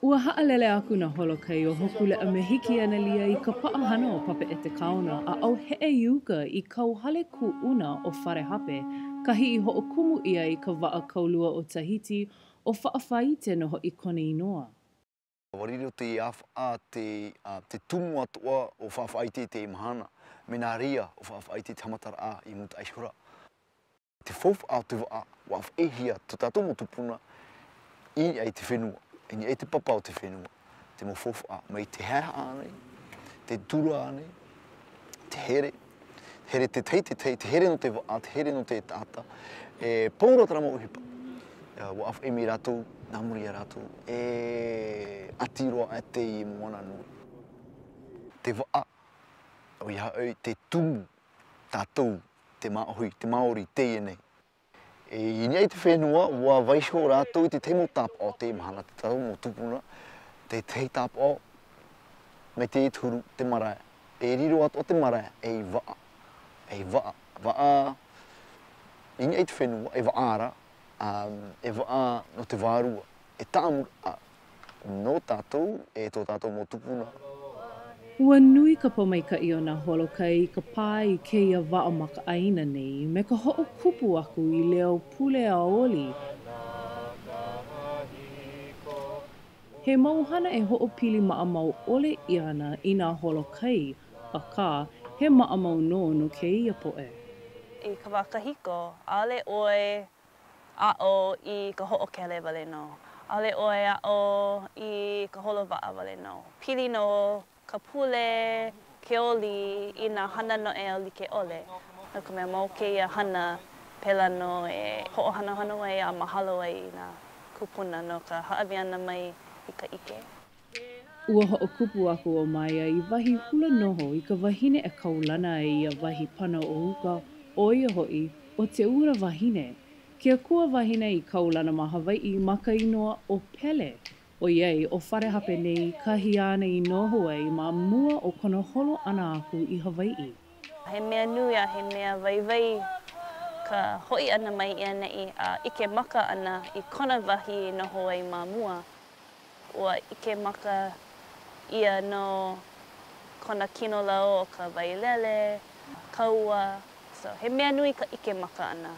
Ua ha'alele aku na holokai o hokule a mehiki ana lia I ka pa'ahana o Papenoʻo kaona a au he'e iuka I kauhale ku'una o Fare Hape, kahi I ho'okumu ia I ka wa'a kaulua o Tahiti o Faʻafaite no ho'i kone inoa. Wariro te awha te tumu atua o Faʻafaite te imahana, me nā ria o Faʻafaite te hamatara a I muta aishura. Te whawha te wa'a, wa awhehia to tātou mo tupuna, I ai te whenua, I ai te papa o te whenua, te mo whawha, mai te heha ane, te tura ane, te here te tei, te here no te wa'a, te here no te tāta, paura tara mo uhipa. Wa awhe mi rātou, nā muri a rātou, atiroa e te I moana nui. Te wa'a, o iha au te tumu, tātou, te maohui, te Māori, te nei. I nei te whenua, wa vaisho rātou I te teimo tāpao te mahana, te tātou mo tupuna, te tei tāpao, me te turu, te marae. Riro ato te marae, wa'a. Wa'a, I nei te whenua, wa'a ara, wa'a no te wārua. Tāmura, no tātou, tō tātou mo tupuna. Ua nui ka paumaikaʻi o nā holokai ka pā I keia wa'a makaaina nei me ka hoʻokupu aku I leo pule a oli. He mauhana e hoʻopili maʻamau ole ʻia ana I nā holokai, akā he maʻamau no keia poʻe. I ka wakahiko, ʻaʻole ʻoe aʻo I ka hoʻokele wale nō. ʻAʻole ʻoe aʻo I ka holowaʻa wale nō. Pili no ka pule, ke oli I nā hana noʻe o like ʻole. No ka mea mau keia hana pela no e hoʻohanohano ai a mahalo ai I nā kupuna no ka haʻawi ana mai I ka ʻike. Ua hoʻokupu aku o Maia I wahi hula noho I ka wahine e kaulana ai Ia wahi pana o uka o ia hoʻi o te ura wahine. Ke akua wahine I kaulana ma Hawaiʻi ma ka inoa o Pele. O iei, o Fare Hape nei kahi ana I noho ai ma mua o kona holo ana aku I Hawaiʻi. He mea nui a he mea waiwai ka hoʻi ana mai ia neʻi a ike maka ana I kona wahi noho ai ma mua. Ua ike maka ia no kona kino lau o ka wailele, kaua. So he mea nui ka ike maka ana.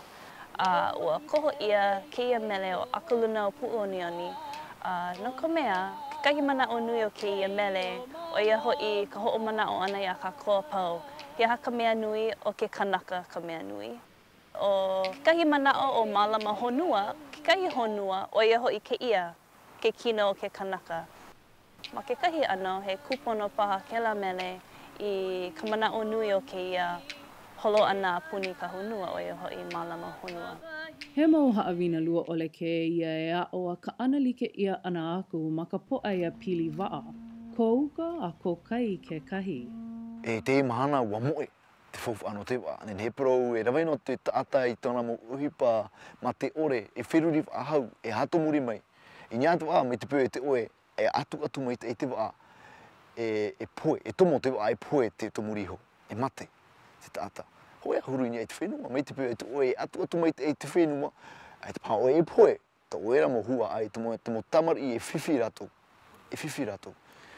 Ua koho ia keia mele o akaluna o puʻonioni. No ka mea, kekahi manaʻo nui o keia mele, o ia hoʻi ka hoʻomanaʻo ana ia ka koa pau. He aha ka mea nui o ke kanaka ka mea nui. O kekahi manaʻo o mālama honua, kekahi honua o ia hoʻi ke ia, ke kino o ke kanaka. Ma kekahi ano, he kupono paha kela mele I ka manaʻo nui o ke ia holo ana puni ka honua o ia hoʻi mālama honua. He mau haʻawina lua ʻole ke ia e aʻo a ka ʻana like ʻia ana aku ma ka poʻa ia pili waʻa. Ko uka a ko kai kekahi. Te mahana ua moe te whawha ano te wā. Nen he parau e rawaino te taata I tōna mo uhipa ma te ore e whiruri ahau e hato muri mai. I ngā te wā me te pēo te oe e atu mai te wā e poe, e tomo te wā e poe te tomuri ho. E mate te taata. Hoi a huru I te whenua, me te pēo te oe e atu mai te whenua. E te pā oe e poe, ta oe ra mo hua ai, te mo tamari e whiwhi rato. E whiwhi rato.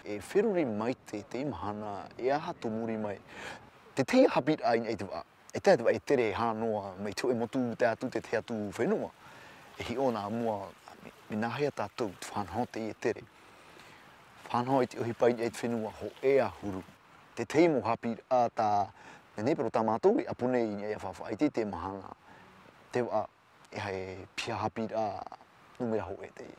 E whiruri mai te imahana, e aha to muri mai. Te tei hapit ai I te wā. E te wā e tere hānoa, mei tu e motu te atu te atu whenua. E hi o nā mua, me nā hea tātou, te whanho te I e tere. Whanho I te ohipa I te whenua, ho e a huru. Te tei mo hapit a tā, nei pero tā mātou I apune I a Faʻafaite te mahana. Te wā, e hai pia hapit a numera ho e te I.